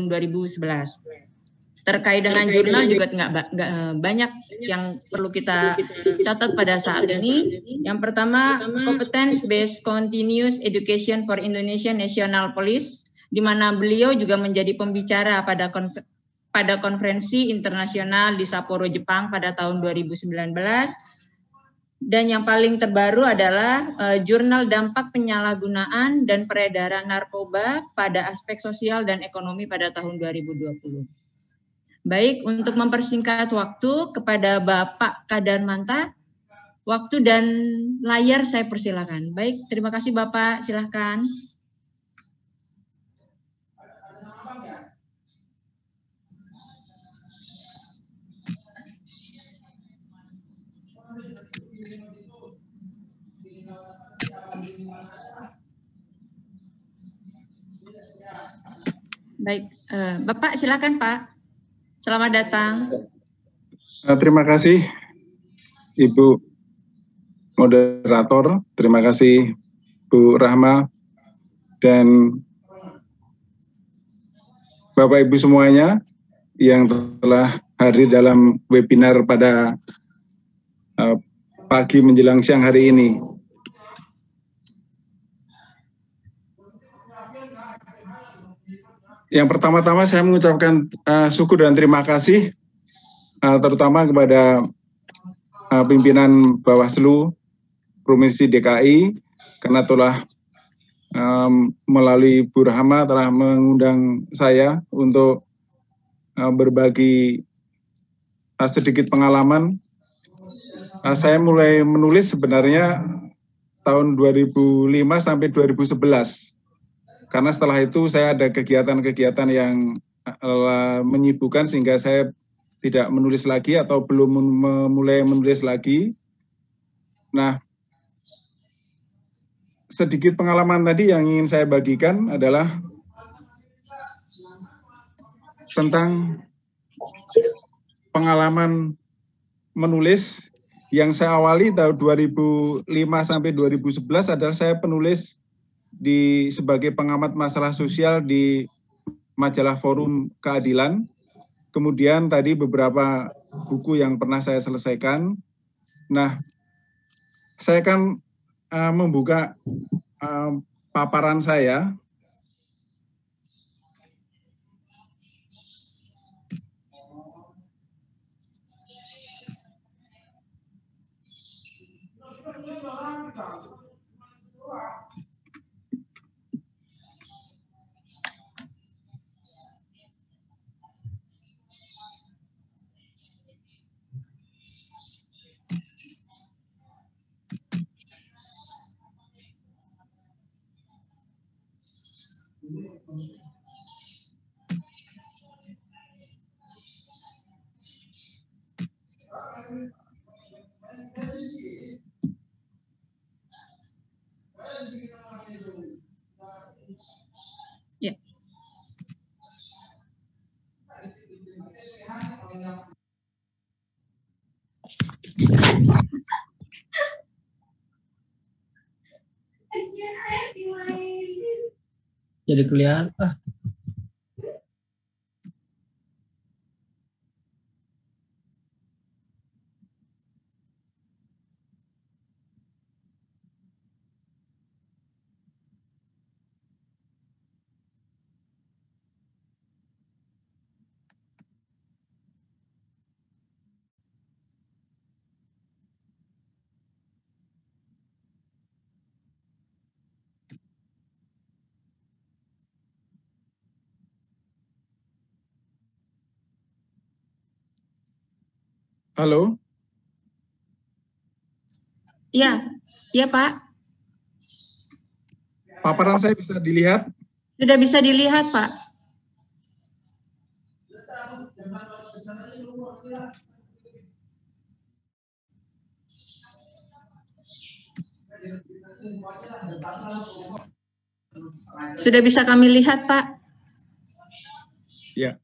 2011. Terkait dengan jurnal juga nggak banyak yang perlu kita catat pada saat ini. Yang pertama, Competence-Based Continuous Education for Indonesian National Police, di mana beliau juga menjadi pembicara pada konferensi internasional di Sapporo, Jepang pada tahun 2019. Dan yang paling terbaru adalah Jurnal Dampak Penyalahgunaan dan Peredaran Narkoba pada Aspek Sosial dan Ekonomi pada tahun 2020. Baik, untuk mempersingkat waktu kepada Bapak Kadarmanta, waktu dan layar saya persilakan. Baik, terima kasih Bapak, silakan. Baik, Bapak silakan Pak. Selamat datang. Terima kasih Ibu Moderator, terima kasih Bu Rahma dan Bapak Ibu semuanya yang telah hadir dalam webinar pada pagi menjelang siang hari ini. Yang pertama-tama saya mengucapkan syukur dan terima kasih terutama kepada pimpinan Bawaslu Provinsi DKI karena telah melalui Bu Rahma telah mengundang saya untuk berbagi sedikit pengalaman. Saya mulai menulis sebenarnya tahun 2005 sampai 2011. Karena setelah itu saya ada kegiatan-kegiatan yang menyibukkan sehingga saya tidak menulis lagi atau belum memulai menulis lagi. Nah, sedikit pengalaman tadi yang ingin saya bagikan adalah tentang pengalaman menulis yang saya awali tahun 2005 sampai 2011 adalah saya penulis sebagai pengamat masalah sosial di majalah Forum Keadilan. Kemudian tadi beberapa buku yang pernah saya selesaikan. Nah, saya akan membuka paparan saya. Ya. Jadi kelihatan. Halo? Iya, iya Pak. Paparan saya bisa dilihat? Sudah bisa dilihat Pak. Sudah bisa kami lihat Pak. Ya.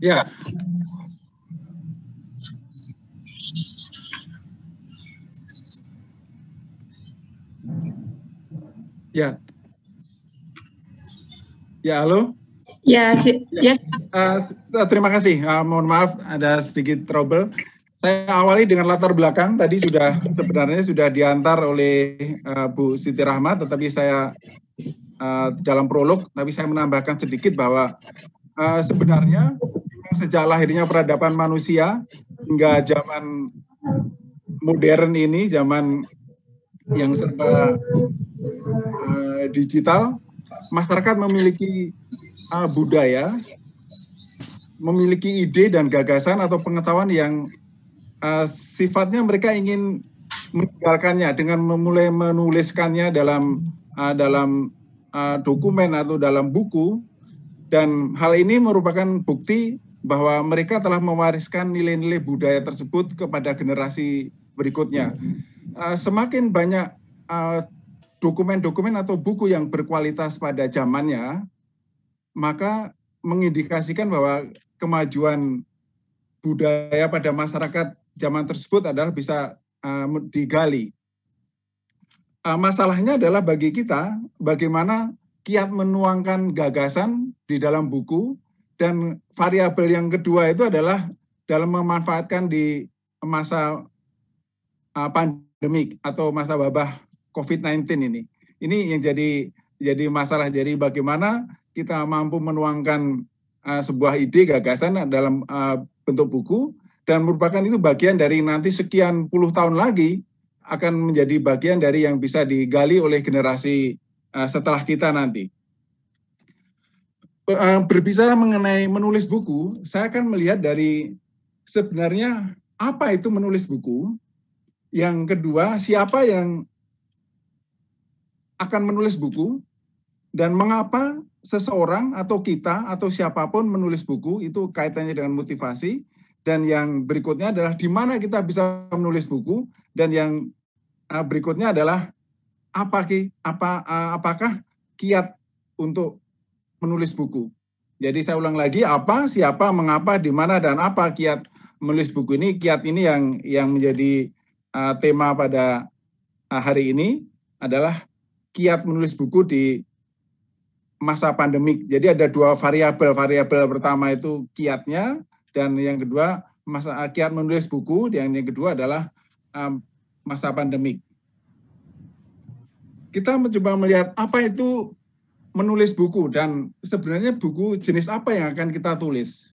Ya. Ya. Ya, halo. Ya, yes. Terima kasih. Mohon maaf ada sedikit trouble. Saya awali dengan latar belakang. Tadi sebenarnya sudah diantar oleh Bu Siti Rahmat, tetapi saya dalam prolog, tapi saya menambahkan sedikit bahwa sebenarnya sejak lahirnya peradaban manusia hingga zaman modern ini, zaman yang serba digital, masyarakat memiliki budaya, memiliki ide dan gagasan atau pengetahuan yang sifatnya mereka ingin meninggalkannya dengan memulai menuliskannya dalam dokumen atau dalam buku, dan hal ini merupakan bukti bahwa mereka telah mewariskan nilai-nilai budaya tersebut kepada generasi berikutnya. Semakin banyak dokumen-dokumen atau buku yang berkualitas pada zamannya, maka mengindikasikan bahwa kemajuan budaya pada masyarakat zaman tersebut adalah bisa digali. Masalahnya adalah bagi kita, bagaimana kiat menuangkan gagasan di dalam buku, dan variabel yang kedua itu adalah dalam memanfaatkan di masa pandemik atau masa wabah COVID-19 ini. Ini yang jadi masalah. Jadi bagaimana kita mampu menuangkan sebuah ide gagasan dalam bentuk buku, dan merupakan itu bagian dari nanti sekian puluh tahun lagi akan menjadi bagian dari yang bisa digali oleh generasi setelah kita nanti. Berbicara mengenai menulis buku, saya akan melihat dari sebenarnya apa itu menulis buku. Yang kedua, siapa yang akan menulis buku, dan mengapa seseorang atau kita atau siapapun menulis buku, itu kaitannya dengan motivasi. Dan yang berikutnya adalah di mana kita bisa menulis buku, dan yang berikutnya adalah apakah kiat untuk menulis buku. Jadi saya ulang lagi, apa, siapa, mengapa, di mana, dan apa kiat menulis buku ini. Kiat ini yang menjadi tema pada hari ini adalah kiat menulis buku di masa pandemik. Jadi ada dua variabel. Variabel pertama itu kiatnya, dan yang kedua kiat menulis buku, dan yang kedua adalah masa pandemik. Kita mencoba melihat apa itu menulis buku, dan sebenarnya buku jenis apa yang akan kita tulis.